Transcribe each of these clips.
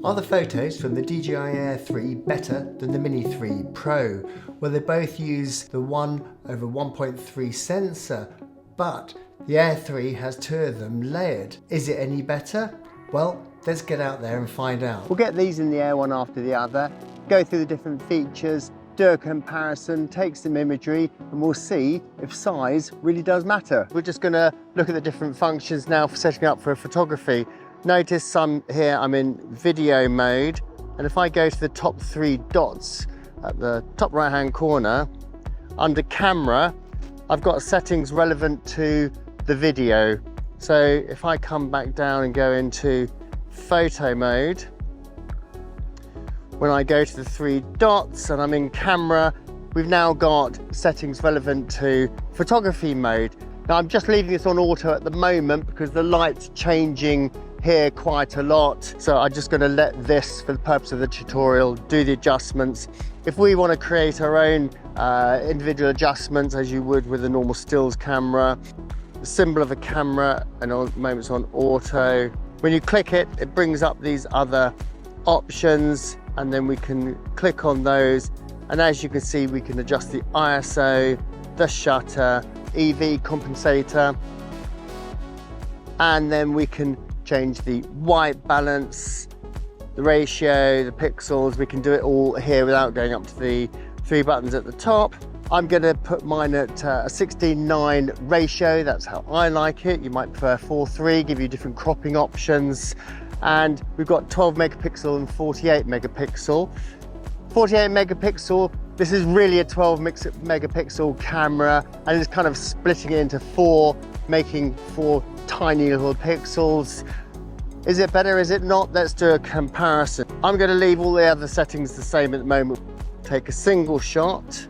Are the photos from the DJI Air 3 better than the Mini 3 Pro? Well, they both use the 1/1.3 sensor, but the Air 3 has two of them layered. Is it any better? Well, let's get out there and find out. We'll get these in the air one after the other, go through the different features, do a comparison, take some imagery, and we'll see if size really does matter. We're just gonna look at the different functions now for setting up for photography. Notice I'm in video mode, and if I go to the top three dots at the top right hand corner, under camera, I've got settings relevant to the video. So if I come back down and go into photo mode, when I go to the three dots and I'm in camera, we've now got settings relevant to photography mode. Now I'm just leaving this on auto at the moment because the light's changing here quite a lot. So I'm just going to let this, for the purpose of the tutorial, do the adjustments. If we want to create our own individual adjustments, as you would with a normal stills camera, the symbol of a camera, and at the moment it's on auto. When you click it, it brings up these other options, and then we can click on those. And as you can see, we can adjust the ISO, the shutter, EV compensator, and then we can change the white balance, the ratio, the pixels. We can do it all here without going up to the three buttons at the top. I'm going to put mine at a 16:9 ratio. That's how I like it. You might prefer 4:3, give you different cropping options. And we've got 12 megapixel and 48 megapixel. 48 megapixel, this is really a 12 megapixel camera, and it's kind of splitting it into four, making four tiny little pixels. Is it better, is it not? Let's do a comparison. I'm going to leave all the other settings the same at the moment. Take a single shot,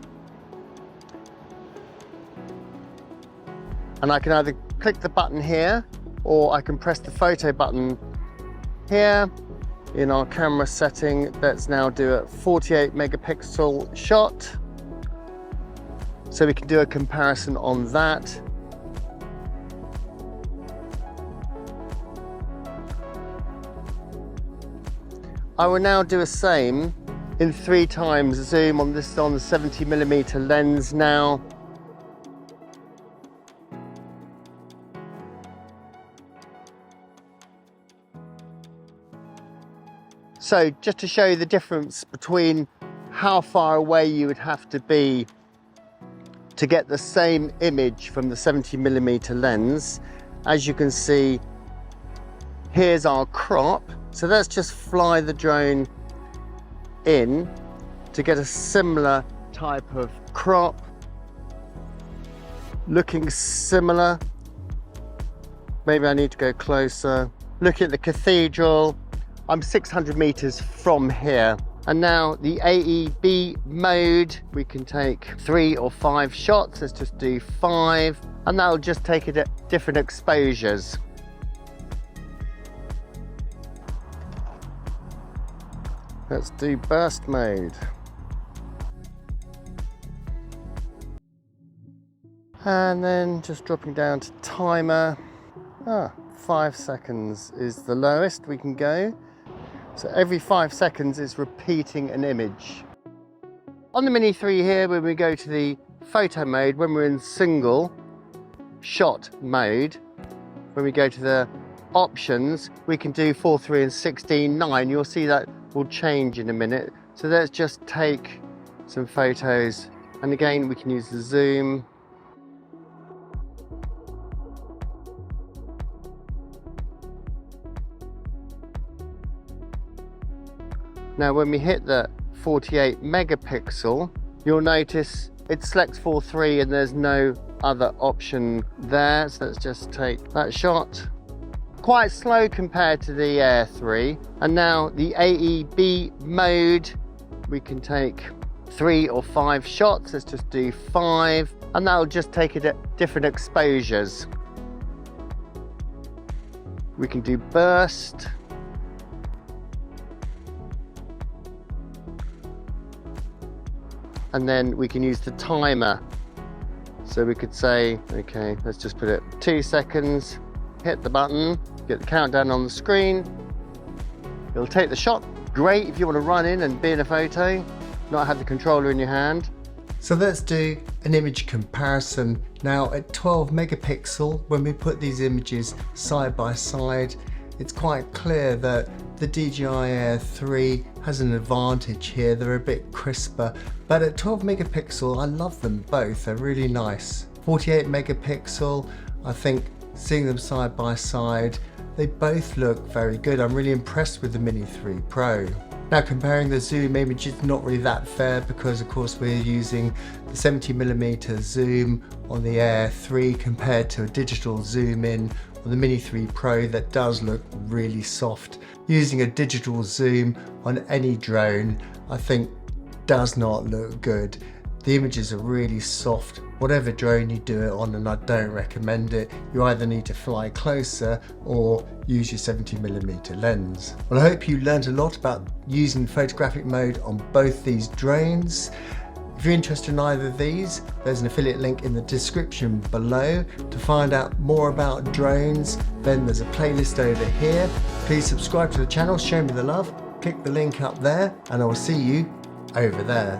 and I can either click the button here, or I can press the photo button here. In our camera setting, let's now do a 48 megapixel shot, so we can do a comparison on that. I will now do a same in 3 times zoom on this, on the 70mm lens now. So just to show you the difference between how far away you would have to be to get the same image from the 70mm lens, as you can see, here's our crop. So let's just fly the drone in to get a similar type of crop, looking similar. Maybe I need to go closer. Look at the cathedral. I'm 600 meters from here. And now the AEB mode, we can take 3 or 5 shots. Let's just do 5, and that'll just take it at different exposures. Let's do burst mode. And then just dropping down to timer. 5 seconds is the lowest we can go. So every 5 seconds it's repeating an image. On the Mini 3 here, when we go to the photo mode, when we're in single shot mode, when we go to the options, we can do 4:3 and 16:9. You'll see that will change in a minute. So let's just take some photos, and again we can use the zoom. Now when we hit the 48 megapixel, you'll notice it selects 4:3 and there's no other option there. So let's just take that shot. Quite slow compared to the Air 3. And now the AEB mode, we can take 3 or 5 shots. Let's just do 5, and that'll just take it at different exposures. We can do burst. And then we can use the timer. So we could say, okay, let's just put it 2 seconds, hit the button, get the countdown on the screen, It'll take the shot. Great if you want to run in and be in a photo, not have the controller in your hand. So let's do an image comparison. Now at 12 megapixel, when we put these images side by side, it's quite clear that the DJI Air 3 has an advantage here. They're a bit crisper, but at 12 megapixel, I love them both. They're really nice. 48 megapixel, I think seeing them side by side, they both look very good. I'm really impressed with the Mini 3 Pro. Now comparing the zoom image is not really that fair because of course we're using the 70mm zoom on the Air 3 compared to a digital zoom in on the Mini 3 Pro that does look really soft. Using a digital zoom on any drone I think does not look good. The images are really soft, whatever drone you do it on, and I don't recommend it. You either need to fly closer or use your 70mm lens. Well, I hope you learned a lot about using photographic mode on both these drones. If you're interested in either of these, there's an affiliate link in the description below. To find out more about drones, then there's a playlist over here. Please subscribe to the channel, show me the love, click the link up there, and I will see you over there.